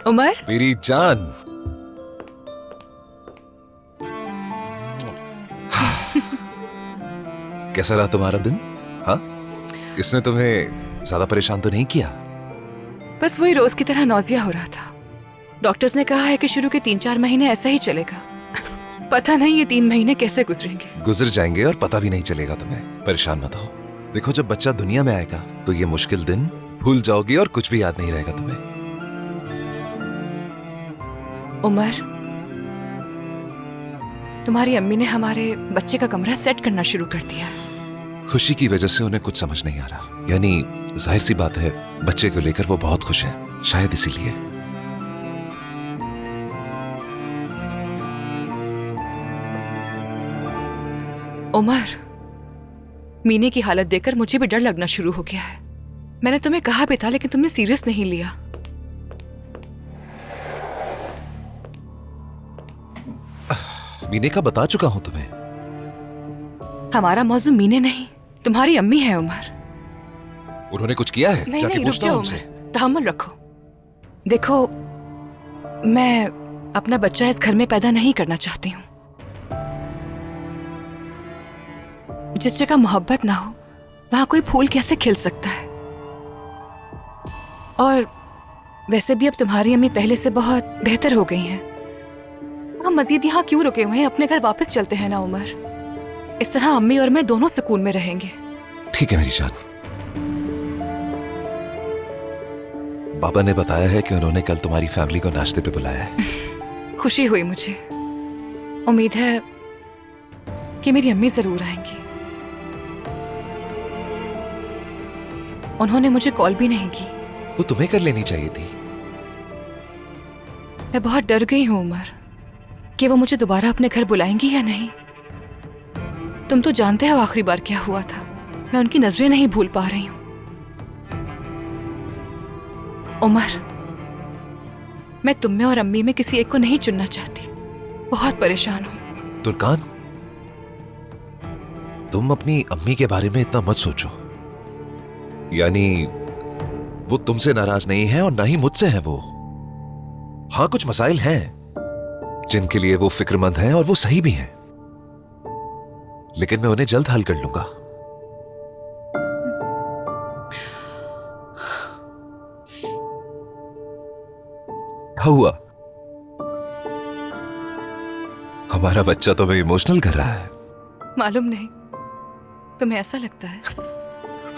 उमर, मेरी जान। कैसा रहा तुम्हारा दिन? हाँ, इसने तुम्हें ज्यादा परेशान तो नहीं किया? बस वही रोज की तरह नौजिया हो रहा था। डॉक्टर्स ने कहा है कि शुरू के 3-4 महीने ऐसा ही चलेगा। पता नहीं ये 3 महीने कैसे गुजरेंगे। गुजर जाएंगे और पता भी नहीं चलेगा तुम्हें। परेशान मत हो। देखो, जब बच्चा दुनिया में आएगा तो ये मुश्किल दिन भूल जाओगी और कुछ भी याद नहीं रहेगा तुम्हें। उमर, तुम्हारी अम्मी ने हमारे बच्चे का कमरा सेट करना शुरू कर दिया है। खुशी की वजह से उन्हें कुछ समझ नहीं आ रहा। यानी जाहिर सी बात है, बच्चे को लेकर वो बहुत खुश है, शायद इसीलिए। उमर, मीने की हालत देखकर मुझे भी डर लगना शुरू हो गया है। मैंने तुम्हें कहा भी था लेकिन तुमने सीरियस नहीं लिया। मीने का बता चुका हूं तुम्हें। हमारा मौजू मीने नहीं, तुम्हारी अम्मी है उमर। उन्होंने कुछ किया है? नहीं जाके नहीं, रुक पूछता जाओ हूं उनसे। उमर, तहम्मुल रखो। देखो, मैं अपना बच्चा इस घर में पैदा नहीं करना चाहती हूँ। जिस जगह मोहब्बत ना हो वहां कोई फूल कैसे खिल सकता है? और वैसे भी अब तुम्हारी अम्मी पहले से बहुत बेहतर हो गई हैं। हम मजीद यहाँ क्यों रुके हुए हैं? अपने घर वापस चलते हैं ना उमर। इस तरह अम्मी और मैं दोनों सुकून में रहेंगे। ठीक है मेरी जान। बाबा ने बताया है कि उन्होंने कल तुम्हारी फैमिली को नाश्ते पे बुलाया है। खुशी हुई मुझे। उम्मीद है कि मेरी अम्मी जरूर आएंगी। उन्होंने मुझे कॉल भी नहीं की। वो तुम्हें कर लेनी चाहिए थी। मैं बहुत डर गई हूं उमर कि वो मुझे दोबारा अपने घर बुलाएंगी या नहीं। तुम तो जानते हो आखिरी बार क्या हुआ था। मैं उनकी नजरें नहीं भूल पा रही हूं। उमर, मैं तुम में और अम्मी में किसी एक को नहीं चुनना चाहती। बहुत परेशान हूं। तुर्कान, तुम अपनी अम्मी के बारे में इतना मत सोचो। यानी वो तुमसे नाराज नहीं है और ना ही मुझसे है वो। हाँ, कुछ मसाइल हैं जिनके लिए वो फिक्रमंद हैं और वो सही भी हैं, लेकिन मैं उन्हें जल्द हल कर लूंगा। क्या हुआ? हमारा बच्चा तुम्हें इमोशनल कर रहा है। मालूम नहीं, तुम्हें ऐसा लगता है?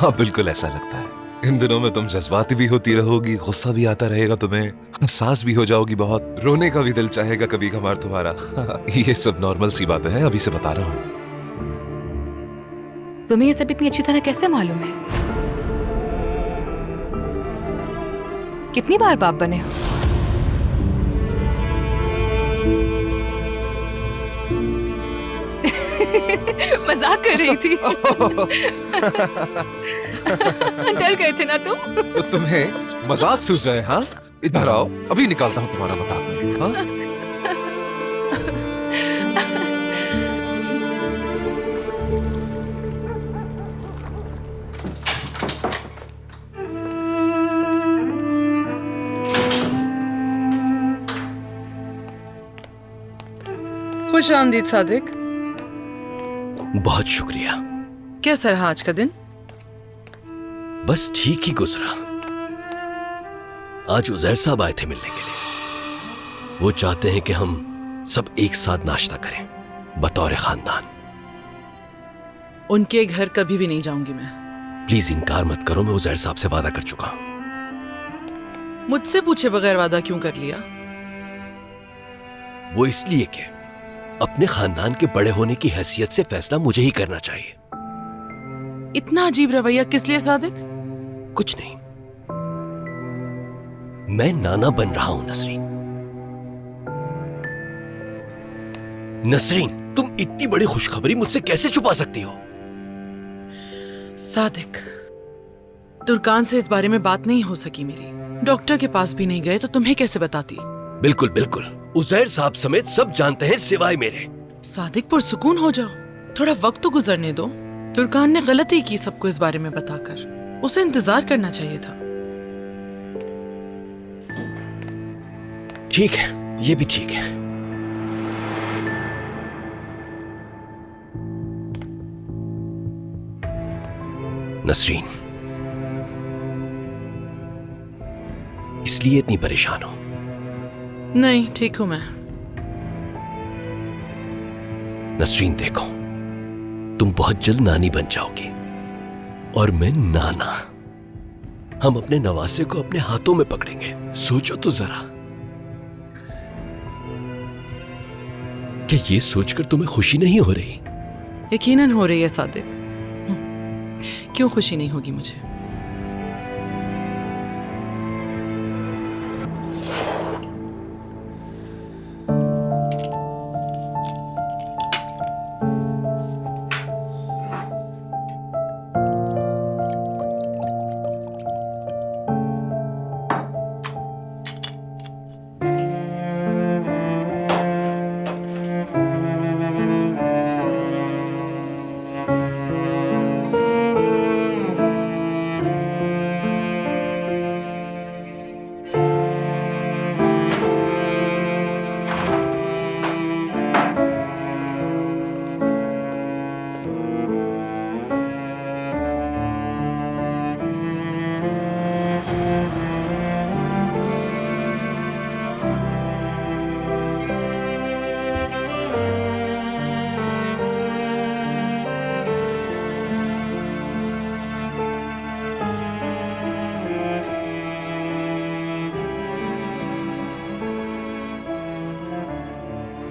हाँ, बिल्कुल ऐसा लगता है। इन दिनों में तुम जज्बाती भी होती रहोगी, गुस्सा भी आता रहेगा तुम्हें, सास भी हो जाओगी बहुत, रोने का भी दिल चाहेगा कभी कभार तुम्हारा। ये सब नॉर्मल सी बातें हैं, अभी से बता रहा हूं। तुम्हें ये सब इतनी अच्छी तरह कैसे मालूम है? कितनी बार बाप बने हो? मजाक कर रही थी। डर गए थे ना तुम? तो तुम्हें मजाक सूझ रहा है? हाँ, इधर आओ, अभी निकालता हूं तुम्हारा मजाक में। हाँ? खुश आमदीद सादिक। बहुत शुक्रिया। कैसा रहा आज का दिन? बस ठीक ही गुजरा। आज उजैर साहब आए थे मिलने के लिए। वो चाहते हैं कि हम सब एक साथ नाश्ता करें बतौर खानदान। उनके घर कभी भी नहीं जाऊंगी मैं। प्लीज इनकार मत करो, मैं उजैर साहब से वादा कर चुका हूं। मुझसे पूछे बगैर वादा क्यों कर लिया? वो इसलिए कि अपने खानदान के बड़े होने की हैसियत से फैसला मुझे ही करना चाहिए। इतना अजीब रवैया किस लिए सादिक? कुछ नहीं, मैं नाना बन रहा हूं नसरीन। नसरीन, तुम इतनी बड़ी खुशखबरी मुझसे कैसे छुपा सकती हो? सादिक, तुर्कान से इस बारे में बात नहीं हो सकी मेरी। डॉक्टर के पास भी नहीं गए तो तुम्हें कैसे बताती? बिल्कुल बिल्कुल, उजैर साहब समेत सब जानते हैं सिवाय मेरे। सादिक, पुरसुकून हो जाओ, थोड़ा वक्त तो गुजरने दो। तुर्कान ने गलती की सबको इस बारे में बताकर। उसे इंतजार करना चाहिए था। ठीक है, ये भी ठीक है। नसरीन, इसलिए इतनी परेशान हो? नहीं, ठीक हूं मैं। नसरीन देखो, तुम बहुत जल्द नानी बन जाओगी और मैं नाना। हम अपने नवासे को अपने हाथों में पकड़ेंगे। सोचो तो जरा, क्या ये सोचकर तुम्हें खुशी नहीं हो रही? यकीनन हो रही है सादिक। क्यों खुशी नहीं होगी मुझे?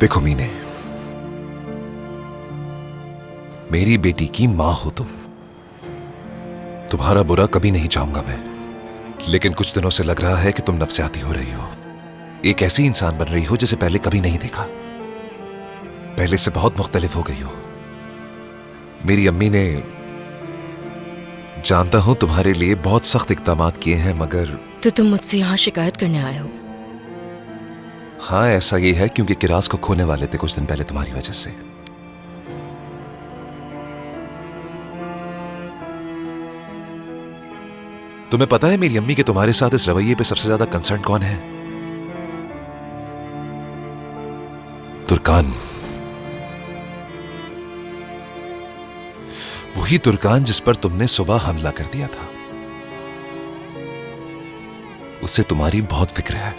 देखो मीने, मेरी बेटी की मां हो तुम। तुम्हारा बुरा कभी नहीं चाहूंगा मैं, लेकिन कुछ दिनों से लग रहा है कि तुम नफसियाती हो रही हो। एक ऐसी इंसान बन रही हो जिसे पहले कभी नहीं देखा। पहले से बहुत मुख्तलिफ हो गई हो। मेरी अम्मी ने, जानता हूं तुम्हारे लिए बहुत सख्त इक़दामात किए हैं, मगर तो तुम मुझसे यहाँ शिकायत करने आए हो? हाँ, ऐसा ही है, क्योंकि किरास को खोने वाले थे कुछ दिन पहले तुम्हारी वजह से। तुम्हें पता है मेरी अम्मी के तुम्हारे साथ इस रवैये पे सबसे ज्यादा कंसर्न कौन है? तुर्कान। वही तुर्कान जिस पर तुमने सुबह हमला कर दिया था। उससे तुम्हारी बहुत फिक्र है,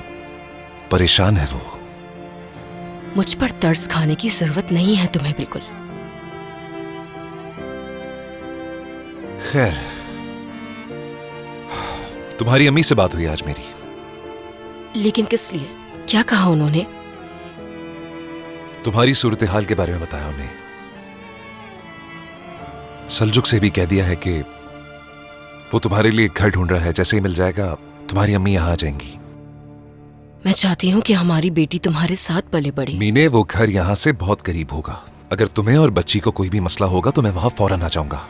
परेशान है वो। मुझ पर तरस खाने की जरूरत नहीं है तुम्हें, बिल्कुल। खैर, तुम्हारी अम्मी से बात हुई आज मेरी। लेकिन किस लिए? क्या कहा उन्होंने? तुम्हारी सूरत हाल के बारे में बताया उन्हें। सलजुक से भी कह दिया है कि वो तुम्हारे लिए एक घर ढूंढ रहा है। जैसे ही मिल जाएगा तुम्हारी अम्मी यहां आ जाएंगी। मैं चाहती हूँ कि हमारी बेटी तुम्हारे साथ पले बढ़े। मीने, वो घर यहां से बहुत करीब होगा। अगर तुम्हें और बच्ची को कोई भी मसला होगा तो मैं वहां फौरन आ जाऊंगा।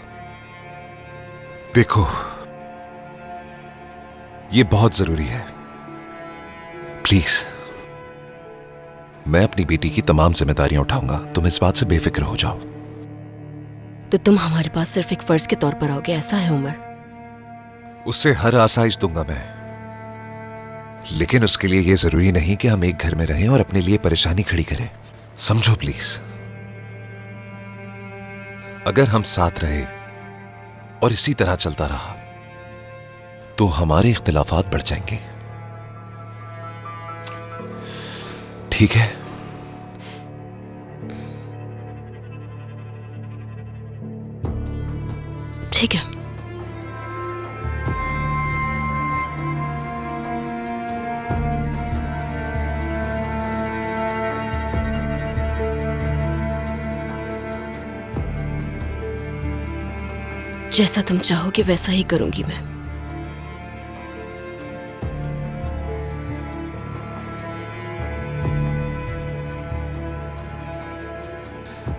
देखो, ये बहुत जरूरी है। प्लीज, मैं अपनी बेटी की तमाम जिम्मेदारियां उठाऊंगा। तुम इस बात से बेफिक्र हो जाओ। तो तुम हमारे पास सिर्फ एक फर्ज के तौर पर आओगे, ऐसा है उमर? उससे हर आसाइश दूंगा मैं, लेकिन उसके लिए यह जरूरी नहीं कि हम एक घर में रहें और अपने लिए परेशानी खड़ी करें। समझो प्लीज। अगर हम साथ रहे और इसी तरह चलता रहा तो हमारे इख्तिलाफात बढ़ जाएंगे। ठीक है? ठीक है। जैसा तुम चाहोगे वैसा ही करूंगी मैं।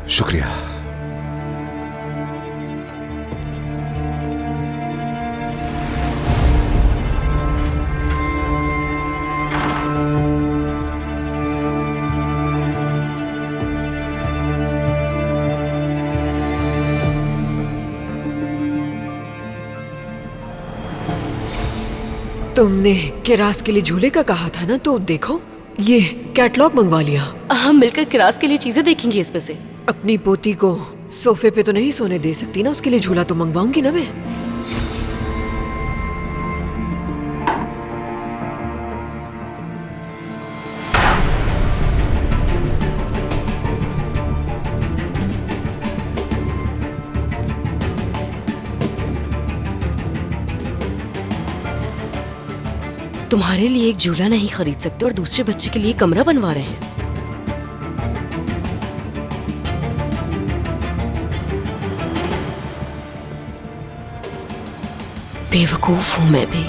शुक्रिया। तुमने किरास के लिए झूले का कहा था ना, तो देखो ये कैटलॉग मंगवा लिया। हम मिलकर किरास के लिए चीजें देखेंगे इसमें से। अपनी पोती को सोफे पे तो नहीं सोने दे सकती ना, उसके लिए झूला तो मंगवाऊंगी ना मैं। तुम्हारे लिए एक झूला नहीं खरीद सकते और दूसरे बच्चे के लिए कमरा बनवा रहे हैं। बेवकूफ हूं मैं भी।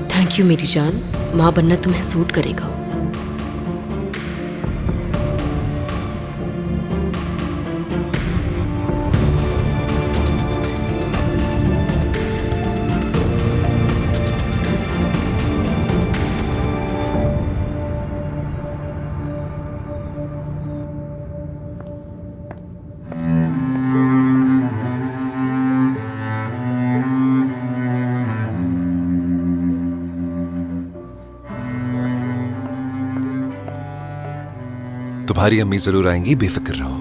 थैंक यू मेरी जान, माँ बनना तुम्हें सूट करेगा। तुम्हारी अम्मी जरूर आएंगी, बेफिक्र रहो।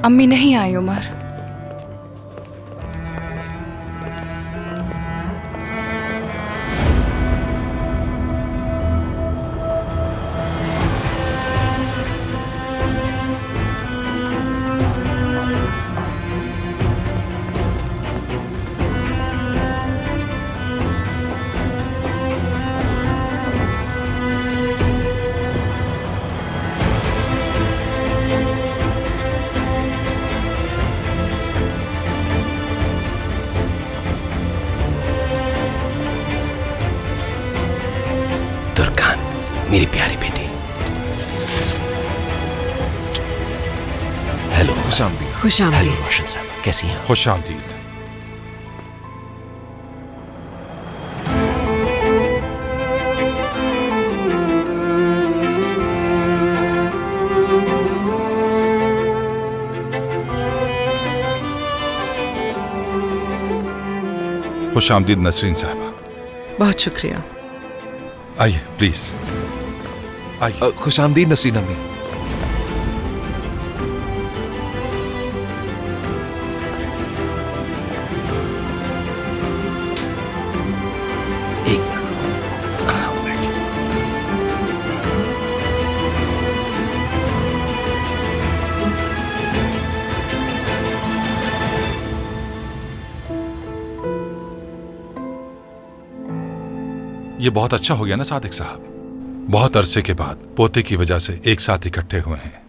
अम्मी नहीं आई उमर। मेरी प्यारी बेटी। हेलो। खुशामदीद। खुशामदीद। हेलो रोशन साहब, कैसी हैं? खुशामदीद। खुशामदीद नसरीन साहबा। बहुत शुक्रिया। आइए प्लीज आइए। खुशामदीद नसरीन अम्मी। एक मिनट। हाँ, बैठ। ये बहुत अच्छा हो गया ना सादिक साहब, बहुत अरसे के बाद पोते की वजह से एक साथ इकट्ठे हुए हैं।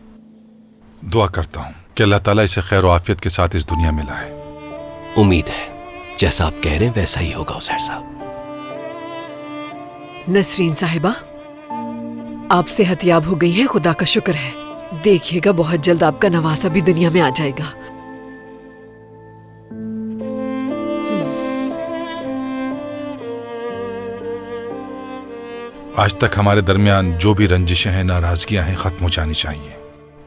दुआ करता हूं कि अल्लाह ताला इसे खैर और आफियत के साथ इस दुनिया में लाए। उम्मीद है जैसा आप कह रहे हैं वैसा ही होगा उजैर साहब। नसरीन साहिबा, आप सेहतयाब हो गई हैं, खुदा का शुक्र है। देखिएगा बहुत जल्द आपका नवासा भी दुनिया में आ जाएगा। आज तक हमारे दरमियान जो भी रंजिशें हैं, नाराजगियां हैं, खत्म हो जानी चाहिए।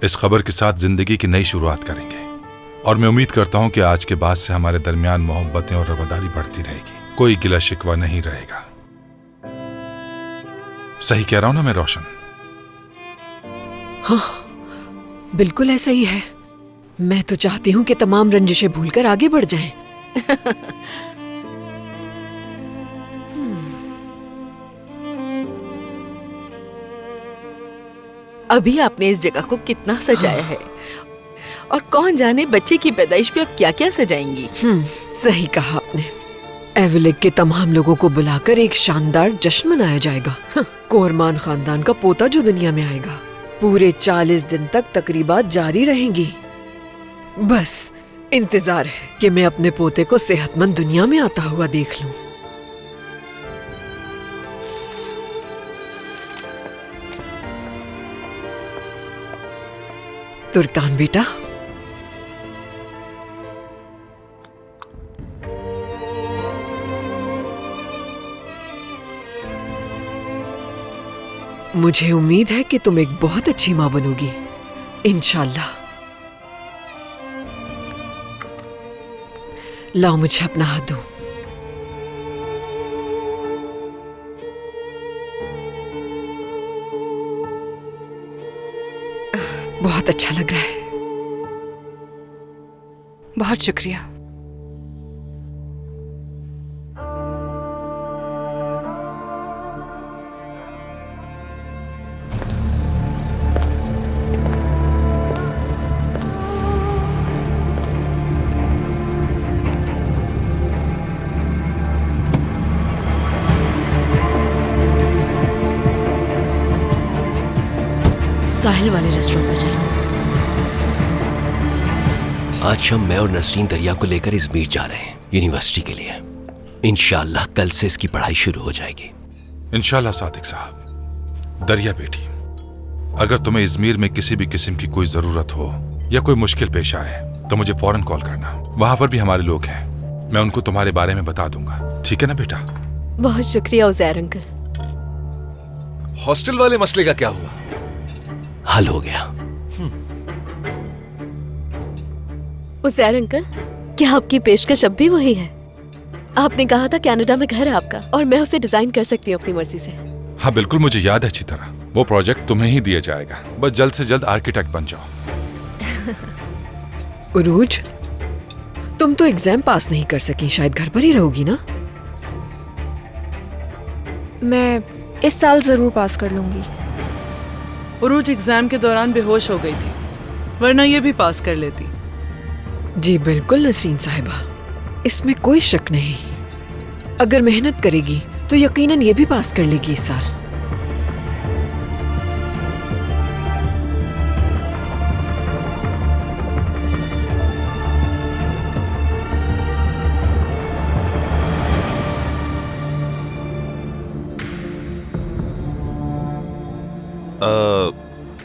इस खबर के साथ जिंदगी की नई शुरुआत करेंगे और मैं उम्मीद करता हूं कि आज के बाद से हमारे दरमियान मोहब्बतें और रवादारी बढ़ती रहेगी, कोई गिला शिकवा नहीं रहेगा। सही कह रहा हूं ना मैं रोशन? हाँ, बिल्कुल ऐसा ही है। मैं तो चाहती हूँ कि तमाम रंजिशें भूलकर आगे बढ़ जाएं। अभी आपने इस जगह को कितना सजाया है, और कौन जाने बच्चे की पैदाइश पे अब क्या क्या सजाएंगी। सही कहा आपने। एविलिक के तमाम लोगों को बुलाकर एक शानदार जश्न मनाया जाएगा। कोरमान खानदान का पोता जो दुनिया में आएगा। पूरे 40 दिन तक तकरीबात जारी रहेंगी। बस इंतजार है कि मैं अपने पोते को सेहतमंद दुनिया में आता हुआ देख लूं। तुर्कान बेटा, मुझे उम्मीद है कि तुम एक बहुत अच्छी मां बनोगी, इंशाल्लाह। लाओ मुझे अपना हाथ दो। बहुत अच्छा लग रहा है। बहुत शुक्रिया। साहिल वाले रेस्टोरेंट में चलो। आज शाम मैं और नसरीन दरिया को लेकर इजमीर जा रहे हैं यूनिवर्सिटी के लिए। इंशाल्लाह कल से इसकी पढ़ाई शुरू हो जाएगी। इंशाल्लाह सादिक साहब। दरिया बेटी, अगर तुम्हें इजमीर में किसी भी किस्म की कोई जरूरत हो या कोई मुश्किल पेश आए तो मुझे फौरन कॉल करना। वहां पर भी हमारे लोग हैं, मैं उनको तुम्हारे बारे में बता दूंगा। ठीक है ना बेटा? बहुत शुक्रिया उजैर अंकल। हॉस्टल वाले मसले का क्या हुआ? हल हो गया। उजैर अंकल, क्या आपकी पेशकश अब भी वही है? आपने कहा था कनाडा में घर है आपका और मैं उसे डिजाइन कर सकती हूँ अपनी मर्जी से। हाँ बिल्कुल, मुझे याद है अच्छी तरह। वो प्रोजेक्ट तुम्हें ही दिया जाएगा, बस जल्द से जल्द आर्किटेक्ट बन जाओ। उरूज, तुम तो एग्जाम पास नहीं कर सकी, शायद घर पर ही रहोगी ना? मैं इस साल जरूर पास कर लूंगी। उरूज एग्जाम के दौरान बेहोश हो गई थी, वरना ये भी पास कर लेती। जी बिल्कुल नसरीन साहिबा, इसमें कोई शक नहीं। अगर मेहनत करेगी तो यकीनन ये भी पास कर लेगी इस साल।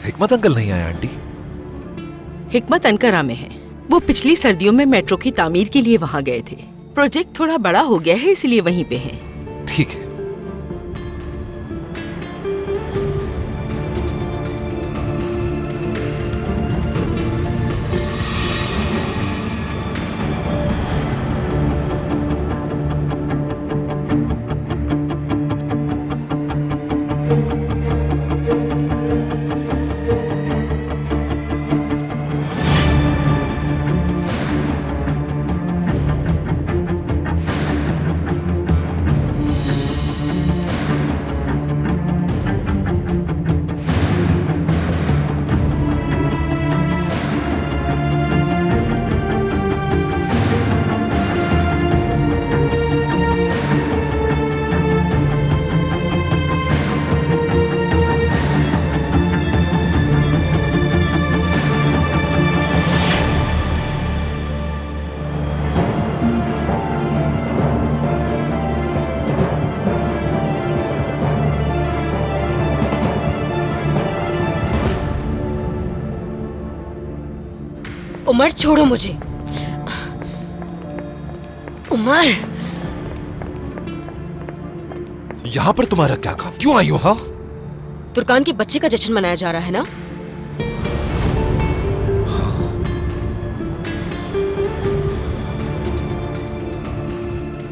हिकमत अंकल नहीं आए आंटी? हिकमत अनकरा में है। वो पिछली सर्दियों में मेट्रो की तामीर के लिए वहाँ गए थे। प्रोजेक्ट थोड़ा बड़ा हो गया है, इसलिए वहीं पे हैं। ठीक है। उमर छोड़ो मुझे। उमर, यहाँ पर तुम्हारा क्या काम? क्यों आई हो? हाँ, तुर्कान के बच्चे का जश्न मनाया जा रहा है ना?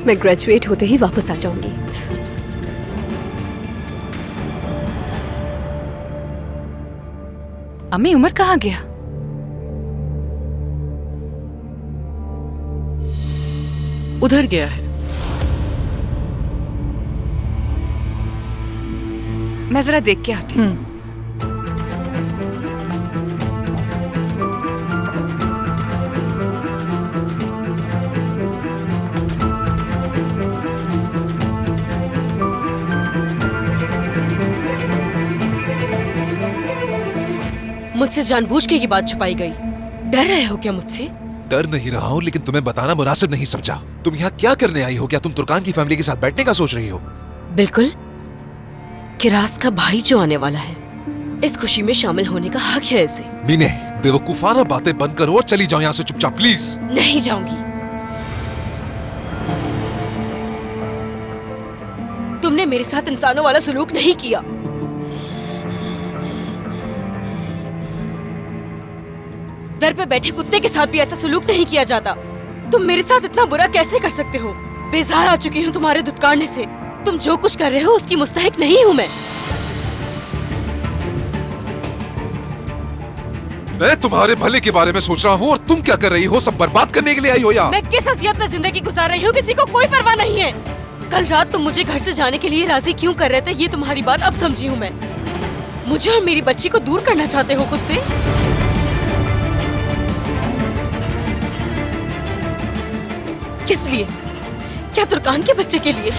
मैं ग्रेजुएट होते ही वापस आ जाऊंगी। अम्मी, उमर कहाँ गया? उधर गया है। मैं जरा देख के आती हूँ। मुझसे जानबूझ के ये बात छुपाई गई। डर रहे हो क्या मुझसे? डर नहीं रहा हूँ, लेकिन तुम्हें बताना मुनासिब नहीं समझा। तुम यहाँ क्या करने आई हो? क्या तुम तुर्कान की फैमिली के साथ बैठने का सोच रही हो? बिल्कुल। किरास का भाई जो आने वाला है, इस खुशी में शामिल होने का हक है इसे। मीने, बेवकूफाना बातें बंद करो और चली जाओ यहाँ से चुपचाप, प्लीज। नहीं जाऊंगी। तुमने मेरे साथ इंसानों वाला सलूक नहीं किया। दर पे बैठे कुत्ते के साथ भी ऐसा सलूक नहीं किया जाता। तुम मेरे साथ इतना बुरा कैसे कर सकते हो? बेजार आ चुकी हूँ तुम्हारे धुतकारने से। तुम जो कुछ कर रहे हो उसकी मुस्तहिक नहीं हूँ मैं। मैं तुम्हारे भले के बारे में सोच रहा हूँ और तुम क्या कर रही हो? सब बर्बाद करने के लिए आई हो यहाँ? मैं किस हसीयत में जिंदगी गुजार रही हूँ किसी को कोई परवाह नहीं है। कल रात तुम मुझे घर से जाने के लिए राजी क्यों कर रहे थे, ये तुम्हारी बात अब समझी हूँ मैं। मुझे और मेरी बच्ची को दूर करना चाहते हो खुद से। किस लिए? क्या तुर्कान के बच्चे के लिए?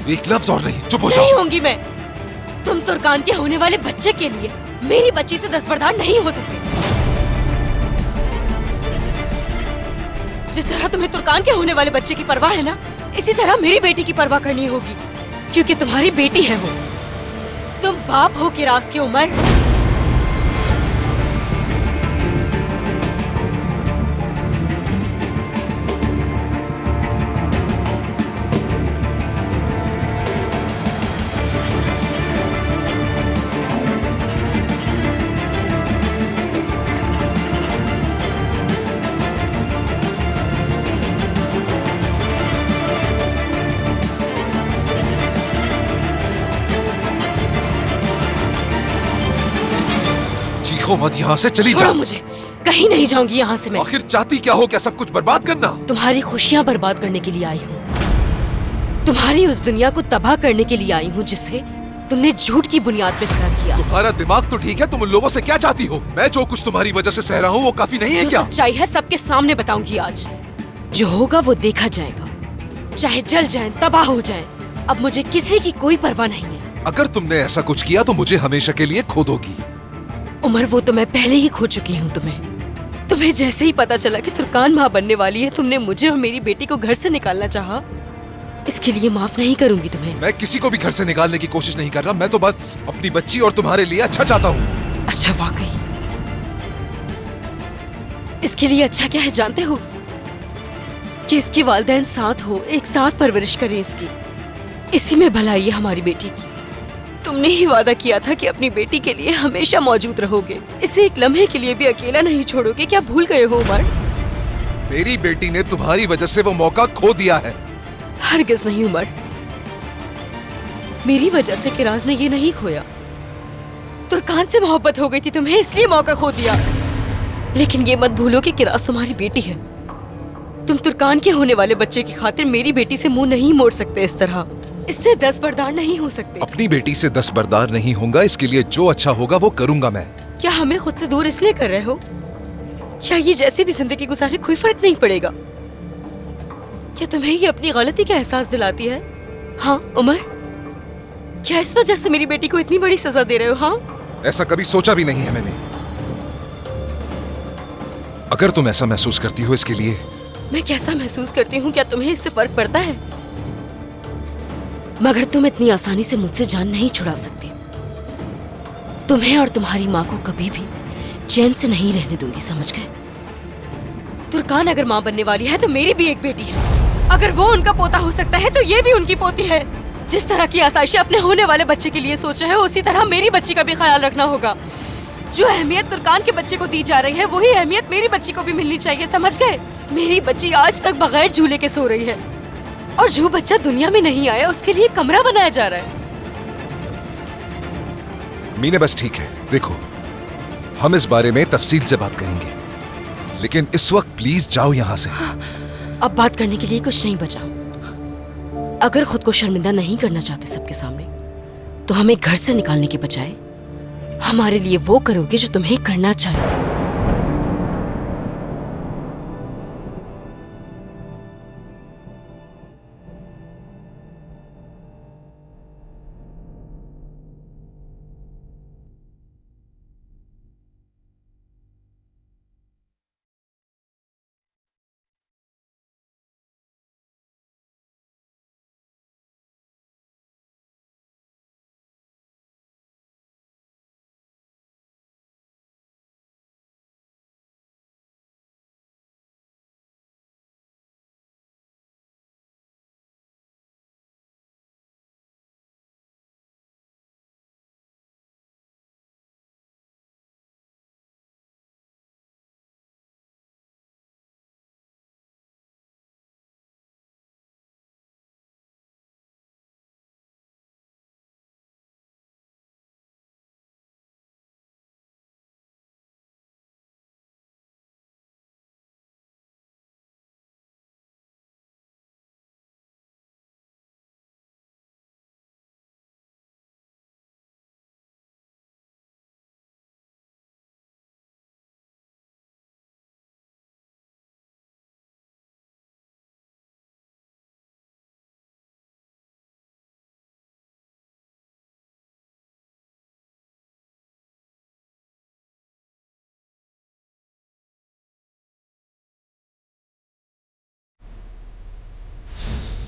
एक लफ्ज और नहीं, चुप हो जाओ। नहीं होंगी मैं। तुम तुर्कान के होने वाले बच्चे के लिए मेरी बच्ची से दस्तबरदार नहीं हो सकते। जिस तरह तुम्हें तुर्कान के होने वाले बच्चे की परवाह है ना, इसी तरह मेरी बेटी की परवाह करनी होगी, क्योंकि तुम्हारी बेटी है वो। तुम बाप हो किरास की उम्र। चीखो मत, यहाँ से चली छोड़ो जाओ। मुझे, कहीं नहीं जाऊंगी यहाँ से मैं। आखिर चाहती क्या हो? क्या सब कुछ बर्बाद करना? तुम्हारी खुशियाँ बर्बाद करने के लिए आई हूँ। तुम्हारी उस दुनिया को तबाह करने के लिए आई हूँ जिसे तुमने झूठ की बुनियाद पे खड़ा किया। तुम्हारा दिमाग तो ठीक है, तुम उन लोगों से क्या चाहती हो? मैं जो कुछ तुम्हारी वजह से सह रहा हूँ वो काफी नहीं है जो क्या? सच्चाई है सबके सामने बताऊंगी आज। जो होगा वो देखा जाएगा, चाहे जल जाएं, तबाह हो जाएं। अब मुझे किसी की कोई परवाह नहीं है। अगर तुमने ऐसा कुछ किया तो मुझे हमेशा के लिए खो दोगी। उमर, वो तो मैं पहले ही खो चुकी हूँ तुम्हें जैसे ही पता चला कि तुर्कान माँ बनने वाली है, तुमने मुझे और मेरी बेटी को घर से निकालना चाहा। इसके लिए माफ नहीं करूंगी तुम्हें। मैं किसी को भी घर से निकालने की कोशिश नहीं कर रहा। मैं तो बस अपनी बच्ची और तुम्हारे लिए अच्छा चाहता हूँ। अच्छा, वाकई इसके लिए अच्छा क्या है जानते हो? कि इसके वालिदैन साथ हो, एक साथ परवरिश करें इसकी। इसी में भलाई है हमारी बेटी की। तुमने ही वादा किया था कि अपनी बेटी के लिए हमेशा मौजूद रहोगे, इसे एक लम्हे के लिए भी अकेला नहीं छोड़ोगे। क्या भूल गए हो उमर? मेरी बेटी ने तुम्हारी वजह से वो मौका खो दिया है। हरगिज़ नहीं उमर, मेरी वजह से किराज ने ये नहीं खोया। तुर्कान से मोहब्बत हो गई थी तुम्हें, इसलिए मौका खो दिया। लेकिन ये मत भूलो कि किराज तुम्हारी बेटी है। तुम तुर्कान के होने वाले बच्चे की खातिर मेरी बेटी से मुंह नहीं मोड़ सकते इस तरह। इससे दस्तबरदार नहीं हो सकते। अपनी बेटी से दस्तबरदार नहीं होऊंगा, इसके लिए जो अच्छा होगा वो करूंगा मैं। क्या हमें खुद से दूर इसलिए कर रहे हो? क्या ये जैसे भी जिंदगी गुजारे कोई फर्क नहीं पड़ेगा? क्या तुम्हें ये अपनी गलती का एहसास दिलाती है? हाँ उमर, क्या इस वजह से मेरी बेटी को इतनी बड़ी सजा दे रहे हो? हाँ, ऐसा कभी सोचा भी नहीं है मैंने। अगर तुम ऐसा महसूस करती हो, इसके लिए मैं कैसा महसूस करती हूँ क्या तुम्हें इससे फर्क पड़ता है? मगर तुम इतनी आसानी से मुझसे जान नहीं छुड़ा सकते। तुम्हें और तुम्हारी माँ को कभी भी चैन से नहीं रहने दूंगी, समझ गए? तुर्कान अगर माँ बनने वाली है तो मेरी भी एक बेटी है। अगर वो उनका पोता हो सकता है तो ये भी उनकी पोती है। जिस तरह की आसाइशें अपने होने वाले बच्चे के लिए सोच रहे हैं, उसी तरह मेरी बच्ची का भी ख्याल रखना होगा। जो अहमियत तुर्कान के बच्चे को दी जा रही है, वही अहमियत मेरी बच्ची को भी मिलनी चाहिए, समझ गए? मेरी बच्ची आज तक बगैर झूले के सो रही है, और जो बच्चा दुनिया में नहीं आया उसके लिए कमरा बनाया जा रहा है। मीने बस ठीक है, देखो हम इस बारे में तफसील से बात करेंगे, लेकिन इस वक्त प्लीज जाओ यहाँ से। अब बात करने के लिए कुछ नहीं बचा। अगर खुद को शर्मिंदा नहीं करना चाहते सबके सामने, तो हमें घर से निकालने के बजाय हमारे लिए वो करोगे जो तुम्हें करना चाहिए।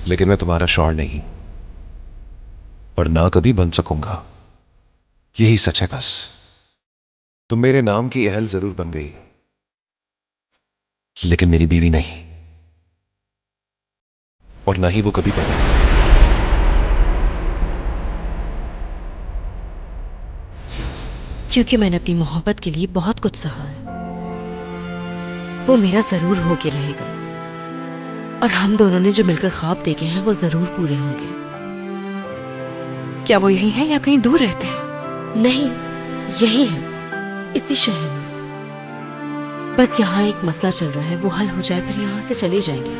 लेकिन मैं तुम्हारा शौहर नहीं, और ना कभी बन सकूंगा। यही सच है बस। तुम मेरे नाम की अहल जरूर बन गई, लेकिन मेरी बीवी नहीं, और ना ही वो कभी बनेगी। क्योंकि मैंने अपनी मोहब्बत के लिए बहुत कुछ सहा है। वो मेरा जरूर होके रहेगा, और हम दोनों ने जो मिलकर ख्वाब देखे हैं वो जरूर पूरे होंगे। क्या वो यही है या कहीं दूर रहते हैं? नहीं, यही है, इसी शहर में। बस यहाँ एक मसला चल रहा है, वो हल हो जाए फिर यहाँ से चले जाएंगे।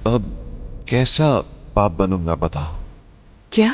अब कैसा बाप बनूंगा बता? क्या?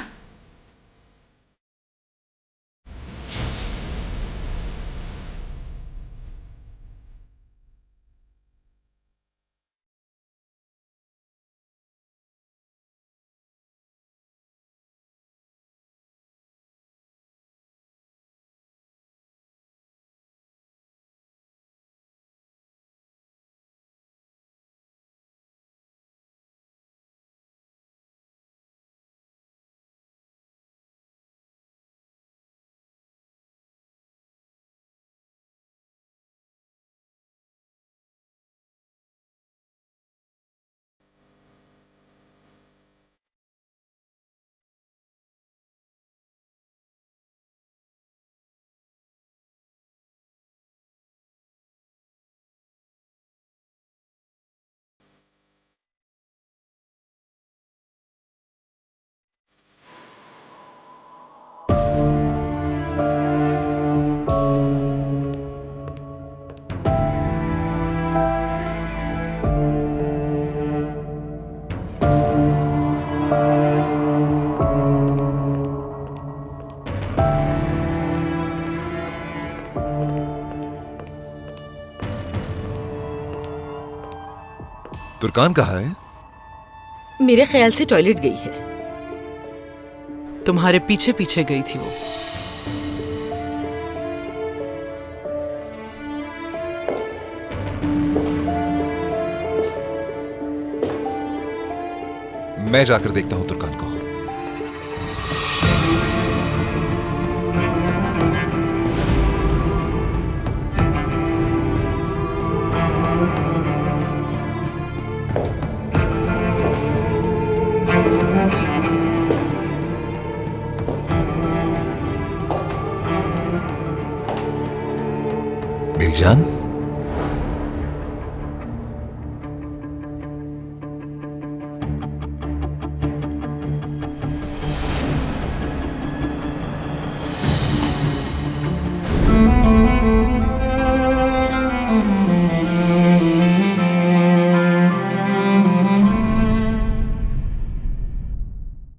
तुर्कान कहाँ है? मेरे ख्याल से टॉयलेट गई है। तुम्हारे पीछे पीछे गई थी वो। मैं जाकर देखता हूं तुर्कान को।